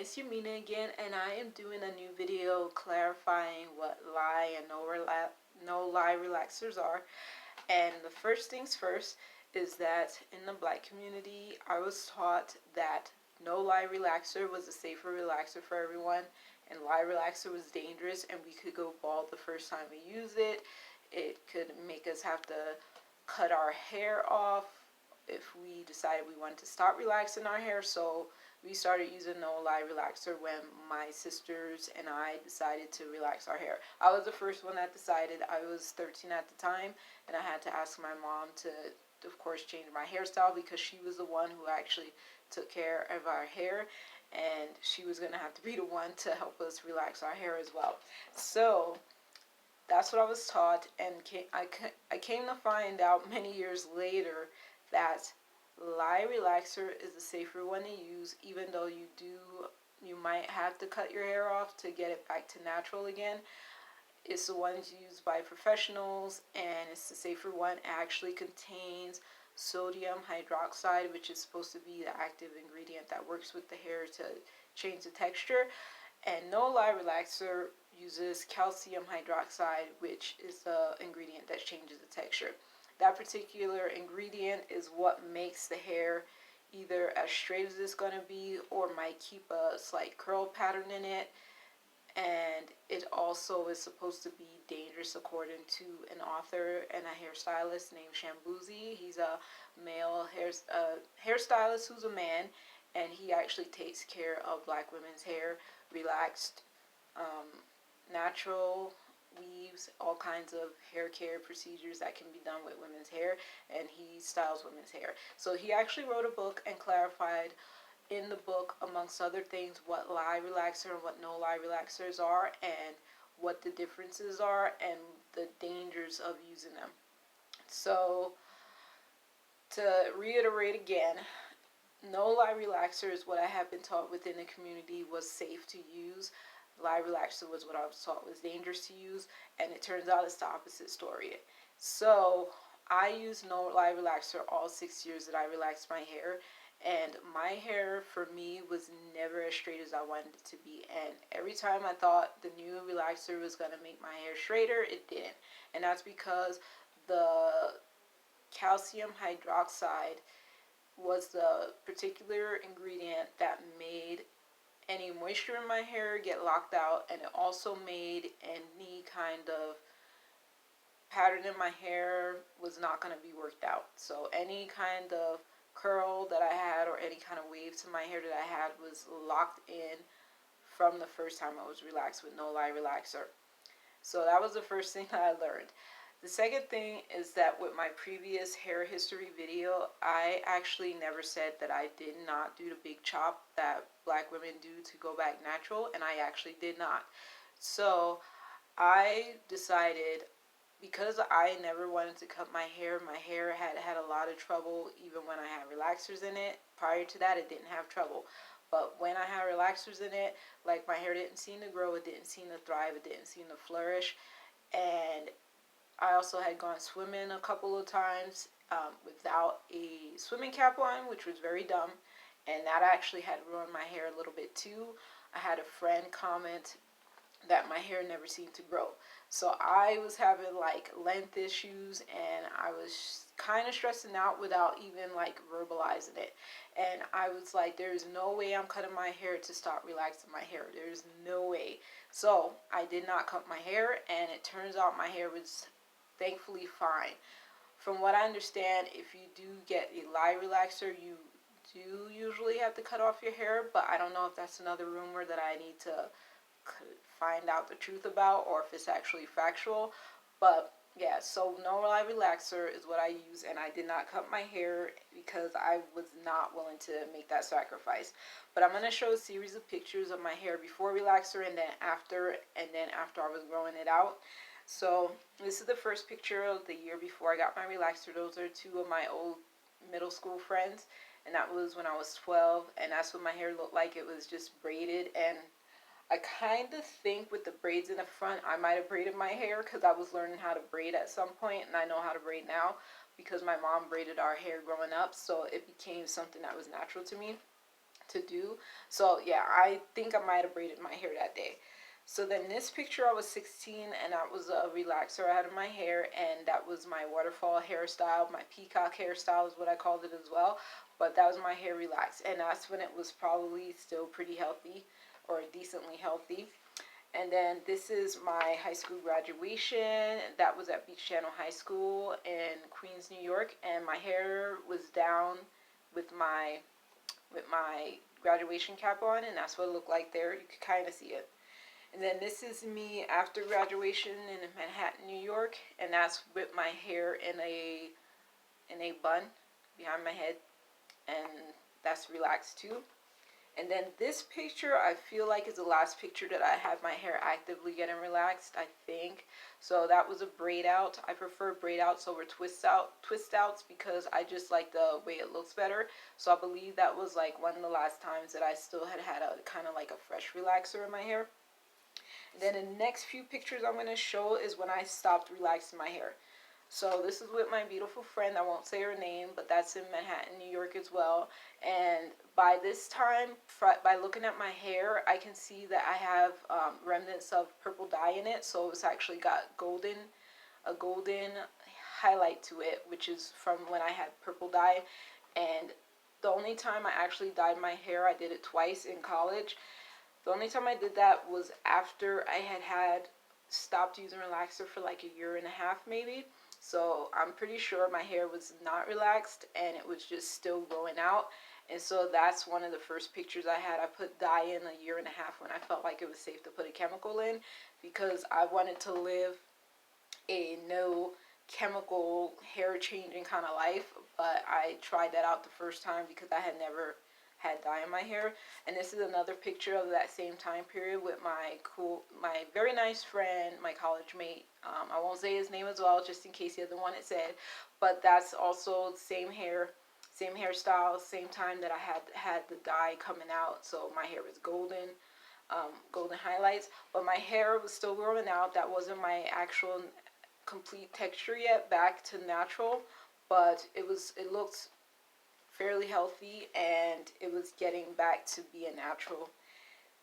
it's your Mina again, and I am doing a new video clarifying what Lye and No Lye Relaxers are. And the first things first is that in the black community, I was taught that No Lye Relaxer was a safer relaxer for everyone, and Lye Relaxer was dangerous, and we could go bald the first time we use it. It could make us have to cut our hair off if we decided we wanted to stop relaxing our hair. So we started using No Lye Relaxer when my sisters and I decided to relax our hair. I was the first one that decided. I was 13 at the time, and I had to ask my mom to, of course, change my hairstyle because she was the one who actually took care of our hair, and she was going to have to be the one to help us relax our hair as well. So that's what I was taught, and I came to find out many years later that Lye Relaxer is the safer one to use, even though you might have to cut your hair off to get it back to natural again. It's the one used by professionals, and it's the safer one. It actually contains sodium hydroxide, which is supposed to be the active ingredient that works with the hair to change the texture. And No Lye Relaxer uses calcium hydroxide, which is the ingredient that changes the texture. That particular ingredient is what makes the hair either as straight as it's going to be or might keep a slight curl pattern in it. And it also is supposed to be dangerous according to an author and a hairstylist named Shambuzi. He's a male hairstylist who's a man, and he actually takes care of black women's hair, relaxed, natural weaves, all kinds of hair care procedures that can be done with women's hair, and he styles women's hair. So he actually wrote a book and clarified in the book, amongst other things, what Lye Relaxer and what No Lye Relaxers are, and what the differences are, and the dangers of using them. So to reiterate again, No Lye Relaxer is what I have been taught within the community was safe to use. Lye Relaxer was what I was taught was dangerous to use, and it turns out it's the opposite story. So I used No Lye Relaxer all 6 years that I relaxed my hair, and my hair for me was never as straight as I wanted it to be. And every time I thought the new relaxer was going to make my hair straighter, it didn't. And that's because the calcium hydroxide was the particular ingredient that made any moisture in my hair get locked out, and it also made any kind of pattern in my hair was not going to be worked out. So any kind of curl that I had or any kind of wave to my hair that I had was locked in from the first time I was relaxed with No Lye Relaxer. So that was the first thing that I learned. The second thing is that with my previous hair history video, I actually never said that I did not do the big chop that black women do to go back natural, and I actually did not. So I decided, because I never wanted to cut my hair had a lot of trouble even when I had relaxers in it. Prior to that, it didn't have trouble. But when I had relaxers in it, like, my hair didn't seem to grow, it didn't seem to thrive, it didn't seem to flourish. And I also had gone swimming a couple of times without a swimming cap on, which was very dumb. And that actually had ruined my hair a little bit too. I had a friend comment that my hair never seemed to grow. So I was having like length issues, and I was kind of stressing out without even like verbalizing it. And I was like, there's no way I'm cutting my hair to stop relaxing my hair. There's no way. So I did not cut my hair, and it turns out my hair was thankfully fine. From what I understand, if you do get a Lye Relaxer, you do usually have to cut off your hair, but I don't know if that's another rumor that I need to find out the truth about, or if it's actually factual. But yeah, so No Lye Relaxer is what I use, and I did not cut my hair because I was not willing to make that sacrifice. But I'm going to show a series of pictures of my hair before relaxer and then after I was growing it out. So this is the first picture of the year before I got my relaxer. Those are two of my old middle school friends, and that was when I was 12, and that's what my hair looked like. It was just braided, and I kind of think with the braids in the front, I might have braided my hair because I was learning how to braid at some point, and I know how to braid now because my mom braided our hair growing up, so it became something that was natural to me. to do. So yeah, I think I might have braided my hair that day. So then this picture, I was 16, and that was a relaxer I had in my hair, and that was my waterfall hairstyle. My peacock hairstyle is what I called it as well. But that was my hair relaxed, and that's when it was probably still pretty healthy, or decently healthy. And then this is my high school graduation. That was at Beach Channel High School in Queens, New York, and my hair was down with my graduation cap on, and that's what it looked like there. You could kind of see it. And then this is me after graduation in Manhattan, New York, and that's with my hair in a bun behind my head, and that's relaxed too. And then this picture, I feel like, is the last picture that I have my hair actively getting relaxed, I think. So that was a braid out. I prefer braid outs over twist outs because I just like the way it looks better. So I believe that was like one of the last times that I still had a kind of like a fresh relaxer in my hair. And then the next few pictures I'm going to show is when I stopped relaxing my hair. So this is with my beautiful friend. I won't say her name, but that's in Manhattan, New York as well. And by this time, by looking at my hair, I can see that I have remnants of purple dye in it. So it's actually got a golden highlight to it, which is from when I had purple dye. And the only time I actually dyed my hair, I did it twice in college. The only time I did that was after I had stopped using relaxer for like a year and a half maybe. So I'm pretty sure my hair was not relaxed and it was just still growing out. And so that's one of the first pictures I had. I put dye in a year and a half when I felt like it was safe to put a chemical in, because I wanted to live a no chemical hair changing kind of life. But I tried that out the first time because I had never had dye in my hair. And this is another picture of that same time period with my very nice friend, my college mate. I won't say his name as well, just in case he doesn't want it said. But that's also the same hairstyle, same time that I had the dye coming out. So my hair was golden, golden highlights. But my hair was still growing out. That wasn't my actual complete texture yet, back to natural. But it looked fairly healthy, and it was getting back to being natural.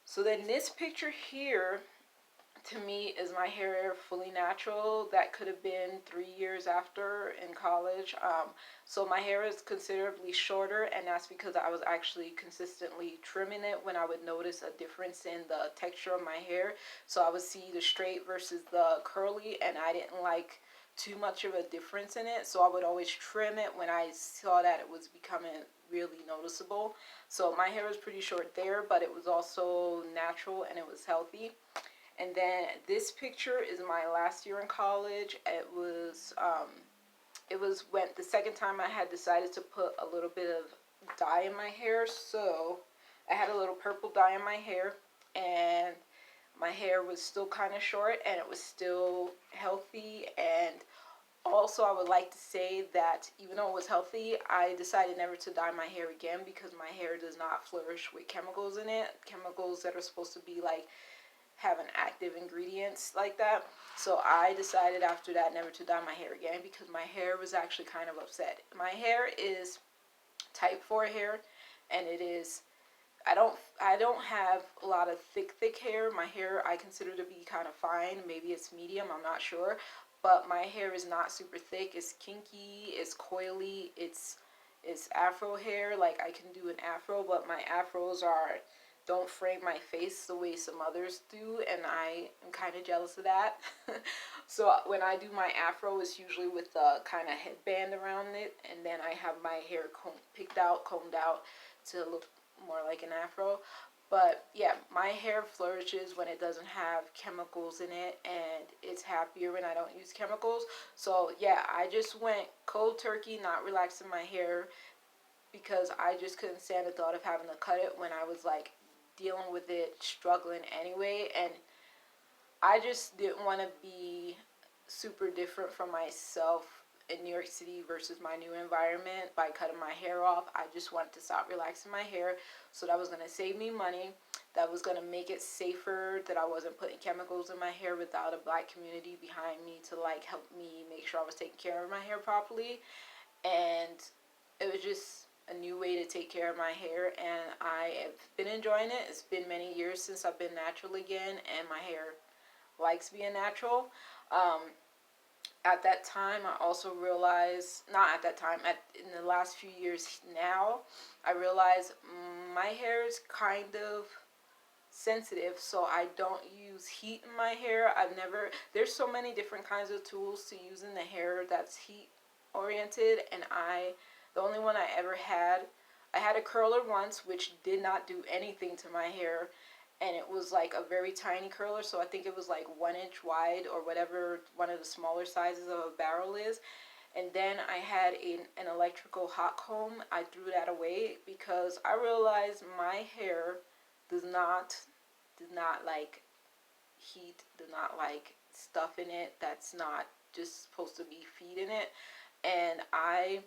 So then this picture here, to me, is my hair fully natural. That could have been 3 years after in college. So my hair is considerably shorter, and that's because I was actually consistently trimming it when I would notice a difference in the texture of my hair. So I would see the straight versus the curly, and I didn't like too much of a difference in it, so I would always trim it when I saw that it was becoming really noticeable. So my hair was pretty short there, but it was also natural and it was healthy. And then this picture is my last year in college. It was when the second time I had decided to put a little bit of dye in my hair. So I had a little purple dye in my hair, and my hair was still kind of short and it was still healthy. And also, I would like to say that even though it was healthy, I decided never to dye my hair again because my hair does not flourish with chemicals in it. Chemicals that are supposed to be like having active ingredients like that. So I decided after that never to dye my hair again because my hair was actually kind of upset. My hair is type 4 hair, and it is I don't have a lot of thick hair. My hair I consider to be kind of fine. Maybe it's medium, I'm not sure. But my hair is not super thick. It's kinky, it's coily, it's afro hair. Like I can do an afro, but my afros don't frame my face the way some others do, and I am kind of jealous of that. So when I do my afro, it's usually with a kind of headband around it, and then I have my hair combed out to look more like an afro. But yeah, my hair flourishes when it doesn't have chemicals in it, and it's happier when I don't use chemicals. So yeah, I just went cold turkey, not relaxing my hair, because I just couldn't stand the thought of having to cut it when I was like dealing with it, struggling anyway. And I just didn't want to be super different from myself in New York City versus my new environment by cutting my hair off. I just wanted to stop relaxing my hair, so that was going to save me money, that was going to make it safer, that I wasn't putting chemicals in my hair without a black community behind me to help me make sure I was taking care of my hair properly. And it was just a new way to take care of my hair, and I have been enjoying it. It's been many years since I've been natural again, and my hair likes being natural. Um, at that time, I also realized, not at that time, in the last few years now, I realized my hair is kind of sensitive, so I don't use heat in my hair. There's so many different kinds of tools to use in the hair that's heat oriented, and the only one I had a curler once, which did not do anything to my hair, and it was like a very tiny curler, so I think it was like 1 inch wide or whatever one of the smaller sizes of a barrel is. And then I had an electrical hot comb. I threw that away because I realized my hair does not like heat, does not like stuff in it that's not just supposed to be feed in it. And I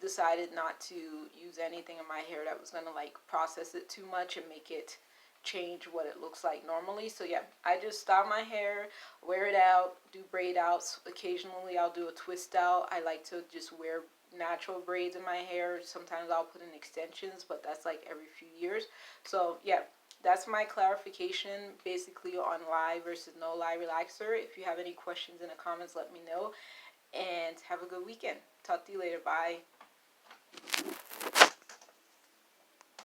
decided not to use anything in my hair that was gonna like process it too much and make it change what it looks like normally. So yeah, I just style my hair, wear it out, do braid outs. Occasionally I'll do a twist out. I like to just wear natural braids in my hair. Sometimes I'll put in extensions, but that's like every few years. So yeah, that's my clarification basically on lye versus no lye relaxer. If you have any questions in the comments, let me know, and have a good weekend. Talk to you later. Bye.